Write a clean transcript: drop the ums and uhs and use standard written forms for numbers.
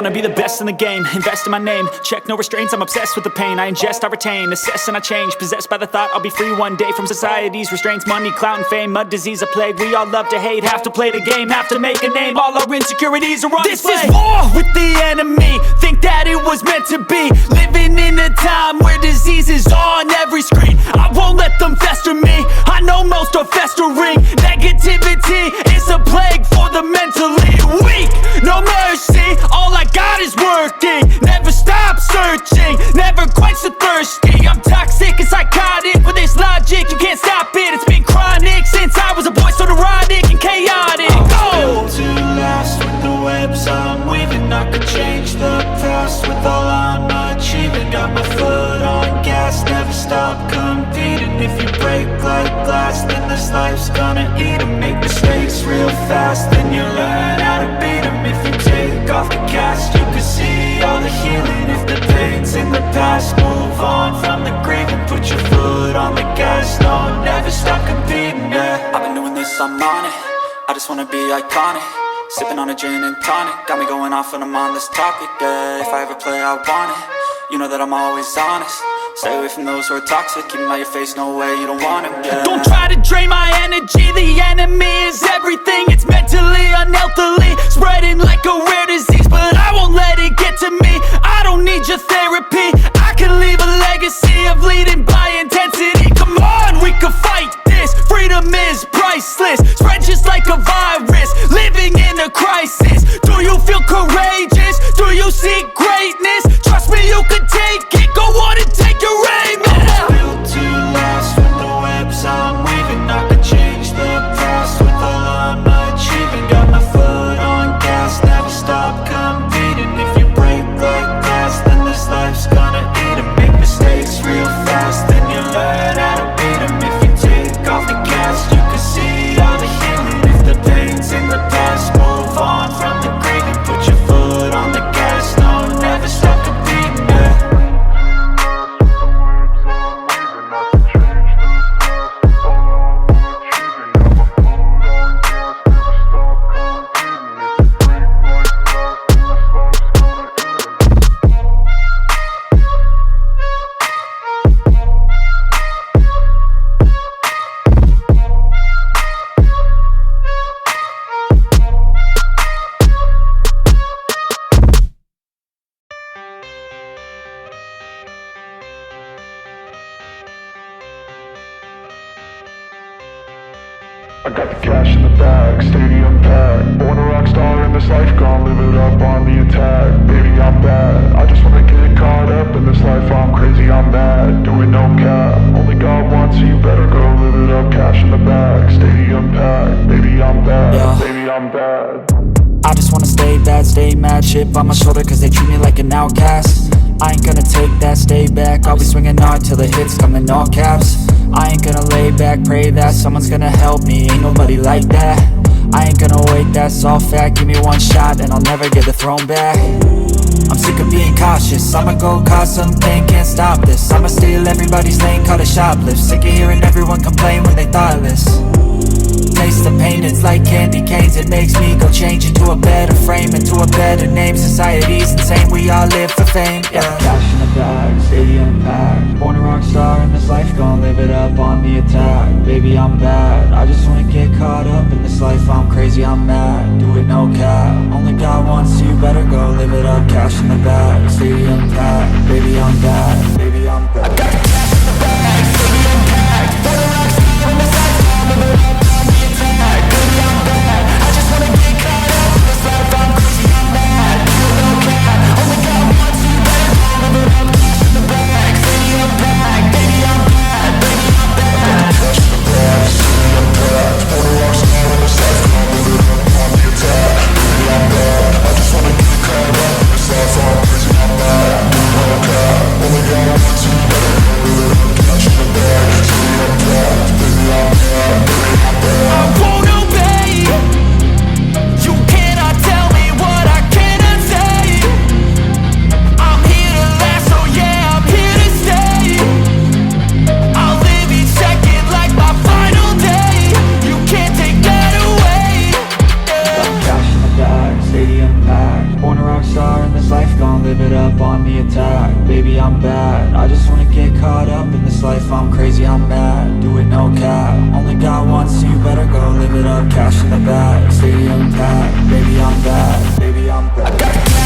wanna be the best in the game, invest in my name, check no restraints, I'm obsessed with the pain. I ingest, I retain, assess and I change, possessed by the thought I'll be free one day from society's restraints. Money, clout and fame, mud, disease, a plague. We all love to hate, have to play the game, have to make a name. All our insecurities are on display. This is war with the enemy, think that it was meant to be. Living in a time where disease is on every screen. I won't let them fester me, I know most are festering. Negativity is a plague for the mentally weak. No mercy, all I got is working. Never stop searching, never quite so thirsty. I'm toxic and psychotic with this logic, you can't stop it. It's been chronic since I was a boy, so neurotic and chaotic. I'm built to last with the webs I'm weaving. I could change the past with all I'm achieving. Got my foot on gas, never stop competing. If you break like glass, then this life's gonna eat 'em. Make mistakes real fast, then you learn how to beat 'em. If you take off the cast, you can see all the healing. If the pain's in the past, move on from the grave and put your foot on the gas. No, never stop competing, yeah. I've been doing this, I'm on it, I just wanna be iconic. Sipping on a gin and tonic, got me going off when I'm on this topic, yeah. If I ever play, I want it, you know that I'm always honest. Stay away from those who are toxic, keep them out your face, no way, you don't want them, yeah. Don't try to drain my energy, the enemy is everything. It's mentally, unhealthily, spreading like a rare disease. But I won't let it get to me, I don't need your therapy. I can leave a legacy of leading by intensity. Come on, we can fight this, freedom is priceless. Spread just like a virus, living in a crisis. Do you feel courageous? Do you seek greatness? Trust me, you can take it, go on and take your aim, yeah. I'm built to last with the webs I'm weaving. I could change the past with all I'm achieving. Got my foot on gas, never stop competing. If you break like glass, then this life's gonna eat 'em. Make mistakes real fast, then you learn how to beat 'em. If you take off the cast, you can see all the healing. If the pain's in the past, move on from the grave and put your foot on the gas. No, never stop competing, yeah. I got the cash in the bag, stadium packed. Born a rock star in this life, gon' live it up on the attack. Baby, I'm bad, I just wanna get caught up in this life. I'm crazy, I'm mad, doing no cap. Only God wants you, better go live it up. Cash in the bag, stadium packed. Baby, I'm bad, yeah. Baby, I'm bad. I just wanna stay bad, stay mad. Chip on my shoulder cause they treat me like an outcast. I ain't gonna take that, stay back. I'll be swinging hard till the hits come in all caps. I ain't gonna lay back, pray that someone's gonna help me. Ain't nobody like that. I ain't gonna wait, that's all fact. Give me one shot and I'll never get the throne back. I'm sick of being cautious, I'ma go cause something, can't stop this. I'ma steal everybody's lane, call it shoplift. Sick of hearing everyone complain when they thoughtless. Taste the pain, it's like candy canes. It makes me go change into a better frame, into a better name. Society's insane, we all live for fame, yeah. Cash in the bag, stadium packed. Born a rock star in this life, gon' live it up on the attack. Baby, I'm bad, I just wanna get caught up in this life. I'm crazy, I'm mad, do it no cap. Only God wants you, better go live it up. Cash in the bag, stadium packed. Baby, I'm bad, baby, I'm bad. I got the cash in the bag, stadium packed. Born a rock star in this life, gon' live it up. Baby, I'm bad, I just wanna get caught up in this life. I'm crazy, I'm mad, do it no cap. Only God wants you, better go live it up. Cash in the bag, stadium packed. Baby, I'm bad, baby, I'm bad. Cash in the bag, stadium packed. Born a rock star in this life, gon' live it up on the attack. Baby, I'm bad, I just wanna get caught up in this life. I'm crazy, I'm mad, do it no cap. Only God wants you, better go life, I'm crazy, I'm mad. Do it no cap, only got one, so you better go live it up. Cash in the bag, stadium packed. Baby, I'm bad, baby, I'm bad. I got